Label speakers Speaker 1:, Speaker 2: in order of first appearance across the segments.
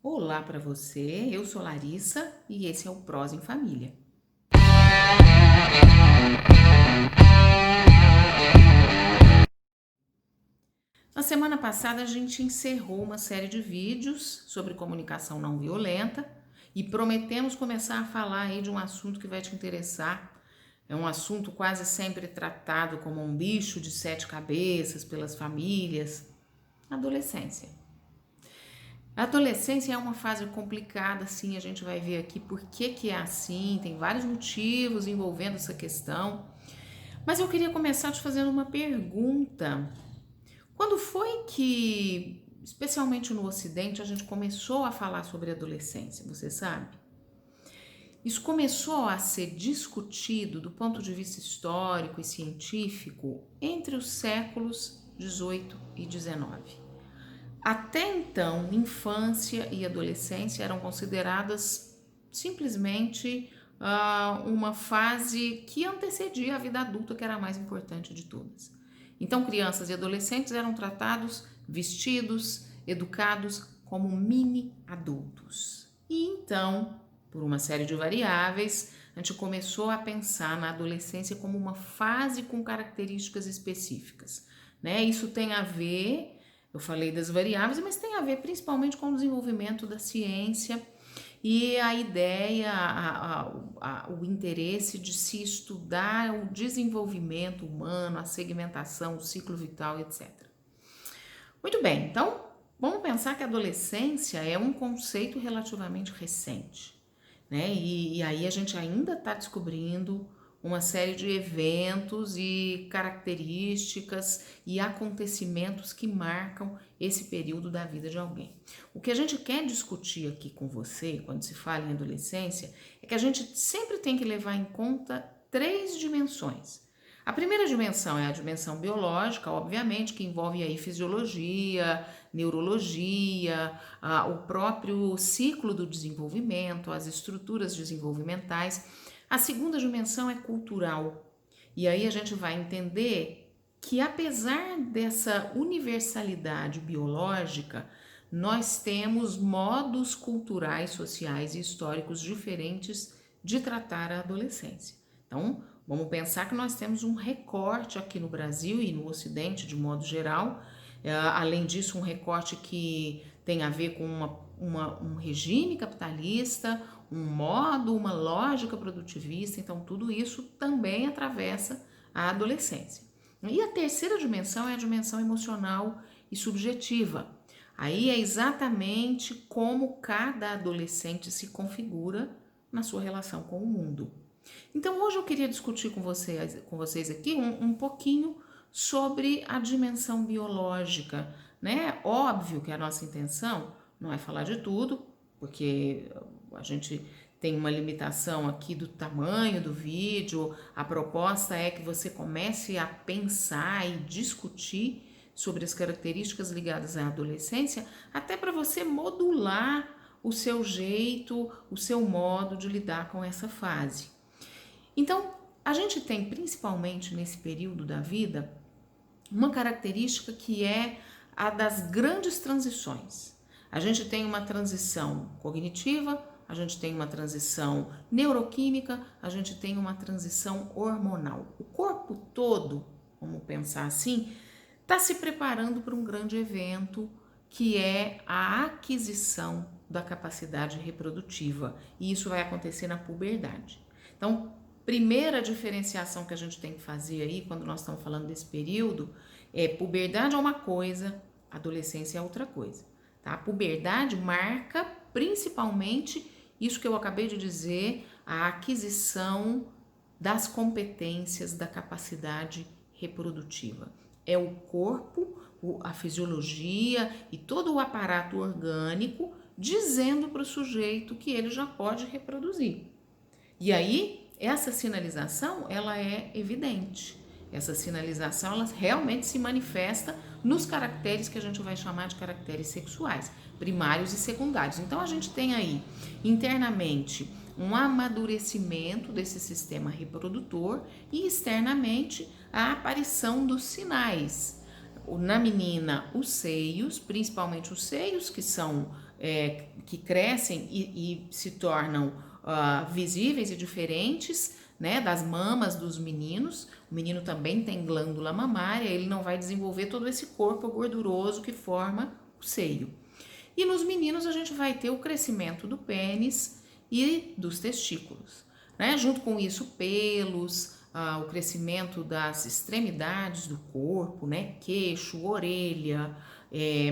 Speaker 1: Olá para você, eu sou Larissa e esse é o Prós em Família. Na semana passada a gente encerrou uma série de vídeos sobre comunicação não violenta e prometemos começar a falar aí de um assunto que vai te interessar. É um assunto quase sempre tratado como um bicho de 7 cabeças pelas famílias: adolescência. A adolescência é uma fase complicada, sim, a gente vai ver aqui por que é assim, tem vários motivos envolvendo essa questão. Mas eu queria começar te fazendo uma pergunta. Quando foi que, especialmente no Ocidente, a gente começou a falar sobre adolescência, você sabe? Isso começou a ser discutido do ponto de vista histórico e científico entre os séculos 18 e 19. Até então, infância e adolescência eram consideradas simplesmente uma fase que antecedia a vida adulta, que era a mais importante de todas. Então, crianças e adolescentes eram tratados, vestidos, educados como mini adultos. E então, por uma série de variáveis, a gente começou a pensar na adolescência como uma fase com características específicas, né? Isso tem a ver, eu falei das variáveis, mas tem a ver principalmente com o desenvolvimento da ciência e a ideia, o interesse de se estudar o desenvolvimento humano, a segmentação, o ciclo vital, etc. Muito bem, então vamos pensar que a adolescência é um conceito relativamente recente, né? E aí a gente ainda está descobrindo uma série de eventos e características e acontecimentos que marcam esse período da vida de alguém. O que a gente quer discutir aqui com você, quando se fala em adolescência, é que a gente sempre tem que levar em conta 3 dimensões. A primeira dimensão é a dimensão biológica, obviamente, que envolve aí fisiologia, neurologia, o próprio ciclo do desenvolvimento, as estruturas desenvolvimentais. A segunda dimensão é cultural. E aí a gente vai entender que, apesar dessa universalidade biológica, nós temos modos culturais, sociais e históricos diferentes de tratar a adolescência. Então, vamos pensar que nós temos um recorte aqui no Brasil e no Ocidente de modo geral. Além disso, um recorte que tem a ver com um regime capitalista, um modo, uma lógica produtivista. Então, tudo isso também atravessa a adolescência. E a terceira dimensão é a dimensão emocional e subjetiva. Aí é exatamente como cada adolescente se configura na sua relação com o mundo. Então, hoje eu queria discutir com vocês aqui um pouquinho sobre a dimensão biológica, né? Óbvio que a nossa intenção não é falar de tudo, porque a gente tem uma limitação aqui do tamanho do vídeo. A proposta é que você comece a pensar e discutir sobre as características ligadas à adolescência, até para você modular o seu jeito, o seu modo de lidar com essa fase. Então, a gente tem principalmente nesse período da vida uma característica que é a das grandes transições. A gente tem uma transição cognitiva, a gente tem uma transição neuroquímica, a gente tem uma transição hormonal. O corpo todo, vamos pensar assim, está se preparando para um grande evento que é a aquisição da capacidade reprodutiva. E isso vai acontecer na puberdade. Então, primeira diferenciação que a gente tem que fazer aí, quando nós estamos falando desse período, é puberdade é uma coisa, adolescência é outra coisa. Tá? A puberdade marca principalmente isso que eu acabei de dizer, a aquisição das competências, da capacidade reprodutiva. É o corpo, a fisiologia e todo o aparato orgânico dizendo para o sujeito que ele já pode reproduzir. E aí, essa sinalização, ela é evidente. Essa sinalização, ela realmente se manifesta nos caracteres que a gente vai chamar de caracteres sexuais, primários e secundários. Então, a gente tem aí, internamente, um amadurecimento desse sistema reprodutor e, externamente, a aparição dos sinais. Na menina, os seios, principalmente os seios, que que crescem e se tornam visíveis e diferentes, né, das mamas dos meninos. O menino também tem glândula mamária, ele não vai desenvolver todo esse corpo gorduroso que forma o seio. E nos meninos a gente vai ter o crescimento do pênis e dos testículos, né? Junto com isso, pelos, o crescimento das extremidades do corpo, né? Queixo, orelha,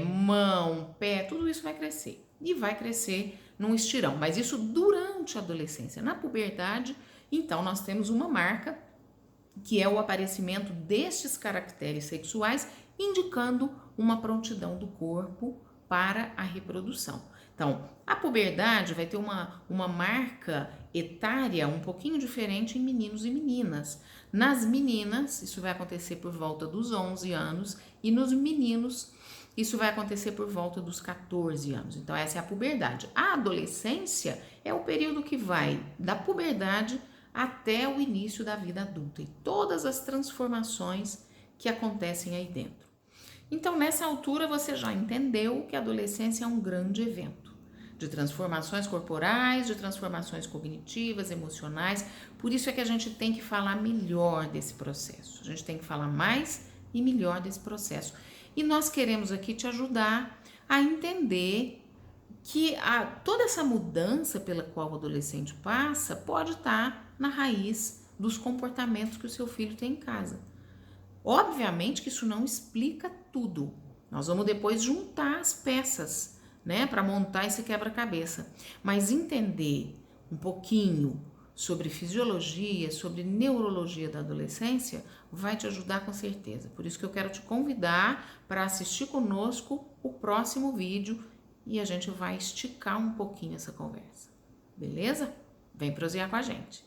Speaker 1: mão, pé, tudo isso vai crescer. E vai crescer num estirão, mas isso durante a adolescência. Na puberdade, então, nós temos uma marca que é o aparecimento destes caracteres sexuais, indicando uma prontidão do corpo para a reprodução. Então, a puberdade vai ter uma marca etária um pouquinho diferente em meninos e meninas. Nas meninas, isso vai acontecer por volta dos 11 anos e nos meninos, isso vai acontecer por volta dos 14 anos. Então, essa é a puberdade. A adolescência é o período que vai da puberdade até o início da vida adulta e todas as transformações que acontecem aí dentro. Então, nessa altura, você já entendeu que a adolescência é um grande evento de transformações corporais, de transformações cognitivas, emocionais. Por isso é que a gente tem que falar melhor desse processo. A gente tem que falar mais e melhor desse processo. E nós queremos aqui te ajudar a entender que toda essa mudança pela qual o adolescente passa pode estar na raiz dos comportamentos que o seu filho tem em casa. Obviamente que isso não explica tudo. Nós vamos depois juntar as peças, né, para montar esse quebra-cabeça. Mas entender um pouquinho sobre fisiologia, sobre neurologia da adolescência, vai te ajudar com certeza. Por isso que eu quero te convidar para assistir conosco o próximo vídeo e a gente vai esticar um pouquinho essa conversa. Beleza? Vem prosear com a gente.